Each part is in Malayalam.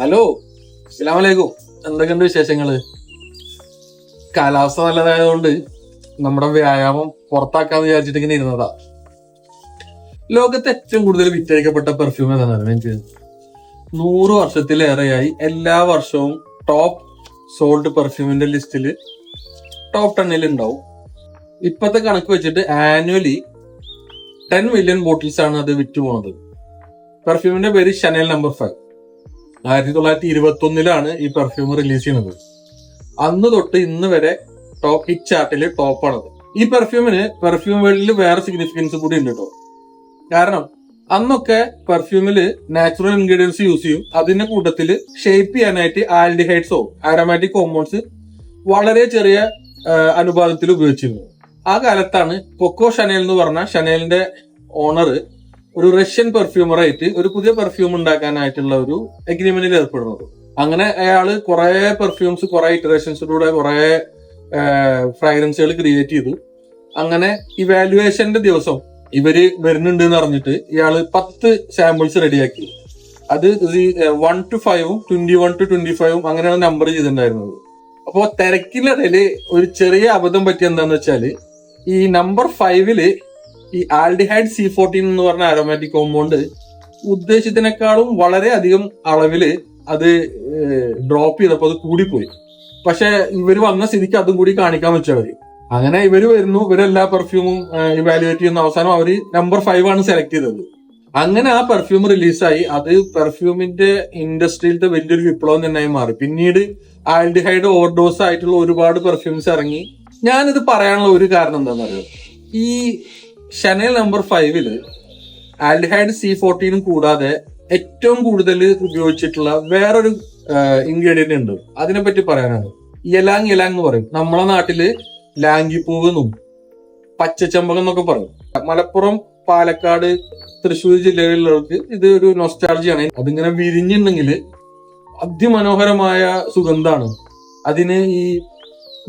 ഹലോ, അസ്സലാമു അലൈക്കും. എന്തൊക്കെയുണ്ട് വിശേഷങ്ങള്? കാലാവസ്ഥ നല്ലതായതുകൊണ്ട് നമ്മുടെ വ്യായാമം പുറത്താക്കാന്ന് വിചാരിച്ചിട്ട് ഇങ്ങനെ ഇരുന്നതാ. ലോകത്ത് ഏറ്റവും കൂടുതൽ വിറ്റഴിക്കപ്പെട്ട പെർഫ്യൂം ഏതാണെന്ന് എനിക്ക് 100 വർഷത്തിലേറെയായി എല്ലാ വർഷവും ടോപ്പ് സോൾഡ് പെർഫ്യൂമിന്റെ ലിസ്റ്റിൽ ടോപ്പ് 10 ഉണ്ടാവും. ഇപ്പത്തെ കണക്ക് വെച്ചിട്ട് ആനുവലി 10 മില്യൺ ബോട്ടിൽസ് ആണ് അത് വിറ്റ് പോണത്. പെർഫ്യൂമിന്റെ പേര് ഷനേൽ നമ്പർ 5. 1921 ഈ പെർഫ്യൂം റിലീസ് ചെയ്യുന്നത്. അന്ന് തൊട്ട് ഇന്ന് വരെ ടോപ്പ് ഹിറ്റ് ചാർട്ടില് ടോപ്പാണത്. ഈ പെർഫ്യൂമിന് പെർഫ്യൂം വേൾഡിൽ വേറെ സിഗ്നിഫിക്കൻസ് കൂടി ഉണ്ട് കേട്ടോ. കാരണം അന്നൊക്കെ പെർഫ്യൂമില് നാച്ചുറൽ ഇൻഗ്രീഡിയൻസ് യൂസ് ചെയ്യും. അതിന്റെ കൂട്ടത്തില് ഷേപ്പ് ചെയ്യാനായിട്ട് ആൽഡിഹൈഡ്സോ ആരോമാറ്റിക് കോമ്പൗണ്ട്സ് വളരെ ചെറിയ അനുപാതത്തിൽ ഉപയോഗിച്ചിരുന്നു. ആ കാലത്താണ് കൊക്കോ ഷനേൽ എന്ന് പറഞ്ഞ ഷനേലിന്റെ ഓണർ ഒരു റഷ്യൻ പെർഫ്യൂമറായിട്ട് ഒരു പുതിയ പെർഫ്യൂം ഉണ്ടാക്കാനായിട്ടുള്ള ഒരു എഗ്രിമെന്റിൽ ഏർപ്പെടുന്നത്. അങ്ങനെ അയാള് കുറെ പെർഫ്യൂംസ്, കുറെ ഇറ്ററേഷൻസിലൂടെ കുറെ ഫ്രാഗ്രൻസുകൾ ക്രിയേറ്റ് ചെയ്തു. അങ്ങനെ ഇവാലുവേഷന്റെ ദിവസം ഇവര് വരുന്നുണ്ട് എന്ന് അറിഞ്ഞിട്ട് ഇയാള് 10 സാമ്പിൾസ് റെഡിയാക്കി. അത് 1 to 5ഉം 21 to 25ഉം അങ്ങനെയാണ് നമ്പർ ചെയ്തിട്ടുണ്ടായിരുന്നത്. അപ്പോ തിരക്കിനിടയില് ഒരു ചെറിയ അബദ്ധം പറ്റിയ എന്താന്ന് വെച്ചാല്, ഈ നമ്പർ 5ല് ഈ ആൽഡിഹൈഡ് C14 എന്ന് പറഞ്ഞ ആരോമാറ്റിക് കോമ്പൗണ്ട് ഉദ്ദേശത്തിനേക്കാളും വളരെ അധികം അളവില് അത് ഡ്രോപ്പ് ചെയ്തപ്പോ അത് കൂടിപ്പോയി. പക്ഷെ ഇവര് വന്ന സ്ഥിതിക്ക് അതും കൂടി കാണിക്കാൻ വെച്ചവര്. അങ്ങനെ ഇവര് വരുന്നു, ഇവരെല്ലാ പെർഫ്യൂമും ഇവാലുവേറ്റ് ചെയ്യുന്ന അവസാനം അവര് നമ്പർ 5 ആണ് സെലക്ട് ചെയ്തത്. അങ്ങനെ ആ പെർഫ്യൂം റിലീസായി. അത് പെർഫ്യൂമിന്റെ ഇൻഡസ്ട്രിയിലത്തെ വലിയൊരു വിപ്ലവം തന്നെയായി മാറി. പിന്നീട് ആൽഡിഹൈഡ് ഓവർഡോസ് ആയിട്ടുള്ള ഒരുപാട് പെർഫ്യൂംസ് ഇറങ്ങി. ഞാനിത് പറയാനുള്ള ഒരു കാരണം എന്താണെന്ന് അറിയോ, ഈ ഷനേൽ നമ്പർ 5ല് ആൽഡിഹൈഡ് C14 കൂടാതെ ഏറ്റവും കൂടുതൽ ഉപയോഗിച്ചിട്ടുള്ള വേറൊരു ഇൻഗ്രീഡിയന്റ് ഉണ്ട്. അതിനെപ്പറ്റി പറയാനാണ്. യലാങ് എന്ന് പറയും. നമ്മളെ നാട്ടില് ലാങ്കിപ്പൂവ് എന്നും പച്ചച്ചമ്പകം എന്നൊക്കെ പറയും. മലപ്പുറം, പാലക്കാട്, തൃശ്ശൂർ ജില്ലകളിലുള്ളവർക്ക് ഇത് ഒരു നൊസ്റ്റാൾജിയാണ്. അതിങ്ങനെ വിരിഞ്ഞിട്ടുണ്ടെങ്കിൽ അതിമനോഹരമായ സുഗന്ധാണ്. അതിന് ഈ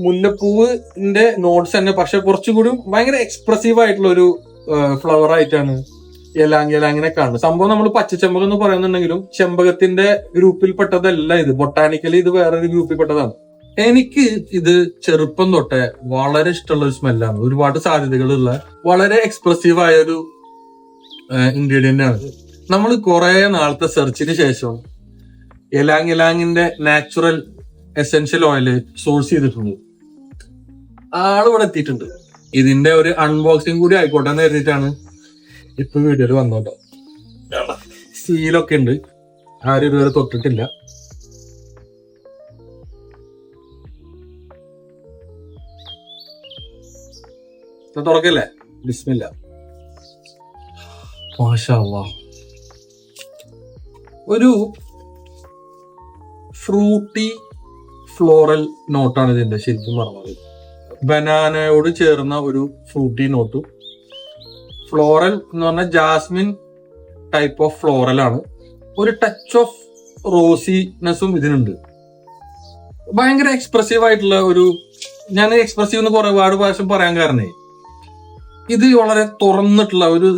മുല്ലപ്പൂവിന്റെ നോട്ട്സ് തന്നെ, പക്ഷെ കുറച്ചുകൂടി ഭയങ്കര എക്സ്പ്രസീവ് ആയിട്ടുള്ള ഒരു ഫ്ലവർ ആയിട്ടാണ് യലാങ്ങിനെ കാണുന്നത്. സംഭവം നമ്മൾ പച്ചച്ചമ്പകം എന്ന് പറയുന്നുണ്ടെങ്കിലും ചെമ്പകത്തിന്റെ ഗ്രൂപ്പിൽപ്പെട്ടതല്ല ഇത്. ബൊട്ടാനിക്കലി ഇത് വേറൊരു ഗ്രൂപ്പിൽപ്പെട്ടതാണ്. എനിക്ക് ഇത് ചെറുപ്പം തൊട്ടേ വളരെ ഇഷ്ടമുള്ള ഒരു സ്മെല്ലാണ്. ഒരുപാട് സാധ്യതകളുള്ള വളരെ എക്സ്പ്രസീവ് ആയ ഒരു ഇൻഗ്രീഡിയന്റ് ആണ്. നമ്മൾ കുറെ നാളത്തെ സെർച്ചിന് ശേഷം യലാങ്ങിന്റെ നാച്ചുറൽ എസെൻഷ്യൽ ഓയില് സോഴ്സ് ചെയ്തിട്ടുണ്ട്. ആളിവിടെ എത്തിയിട്ടുണ്ട്. ഇതിന്റെ ഒരു അൺബോക്സിംഗ് കൂടി ആയിക്കോട്ടെ എന്ന് കരുതിയിട്ടാണ് ഇപ്പൊ വീഡിയോയിൽ വന്നോട്ടോ. സീലൊക്കെ ഉണ്ട്, ആരും ഇതുവരെ തൊട്ടിട്ടില്ല. തുറക്കല്ലേ? ബിസ്മില്ലാ. മാഷാ അല്ലാഹ്. ഒരു ഫ്രൂട്ടി ഫ്ലോറൽ നോട്ടാണ് ഇതിന്റെ ശരിക്കും പറഞ്ഞത്. ബനാനയോട് ചേർന്ന ഒരു ഫ്രൂട്ടി നോട്ട്. ഫ്ലോറൽ എന്ന് പറഞ്ഞാൽ ജാസ്മിൻ ടൈപ്പ് ഓഫ് ഫ്ലോറൽ ആണ്. ഒരു ടച്ച് ഓഫ് റോസിനെസ്സും ഇതിനുണ്ട്. ഭയങ്കര എക്സ്പ്രസീവ് ആയിട്ടുള്ള ഒരു, ഞാൻ എക്സ്പ്രസീവ് എന്ന് ഒരുപാട് പ്രാവശ്യം പറയാൻ കാരണേ, ഇത് വളരെ തുറന്നിട്ടുള്ള ഒരു,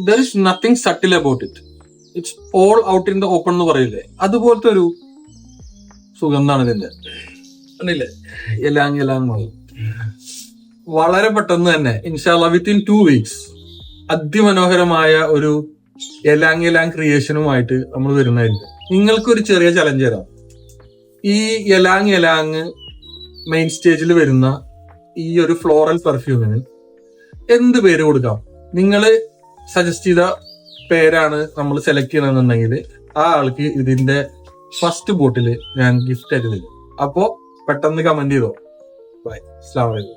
there is nothing subtle about it. It's all out in the open എന്ന് പറയില്ലേ, അതുപോലത്തെ ഒരു സുഗന്ധാണ് ഇതിന്റെ. കണ്ടില്ലേ? യലാങ്. വളരെ പെട്ടെന്ന് തന്നെ ഇൻഷാല്ലാ വിത്തിൻ 2 weeks അതിമനോഹരമായ ഒരു യലാങ് ക്രിയേഷനുമായിട്ട് നമ്മൾ വരുന്നതായിരിക്കും. നിങ്ങൾക്കൊരു ചെറിയ ചലഞ്ച് തരാം. ഈ യലാങ് മെയിൻ സ്റ്റേജിൽ വരുന്ന ഈ ഒരു ഫ്ലോറൽ പെർഫ്യൂമിന് എന്ത് പേര് കൊടുക്കാം? നിങ്ങൾ സജസ്റ്റ് ചെയ്ത പേരാണ് നമ്മൾ സെലക്ട് ചെയ്യണമെന്നുണ്ടെങ്കിൽ ആ ആൾക്ക് ഇതിന്റെ ഫസ്റ്റ് ബോട്ടിൽ ഞാൻ ഗിഫ്റ്റ് ആയിട്ട് തരും. അപ്പോ പെട്ടെന്ന് കമന്റ് ചെയ്തോ. ബൈ. അസ്സലാമു അലൈക്കും.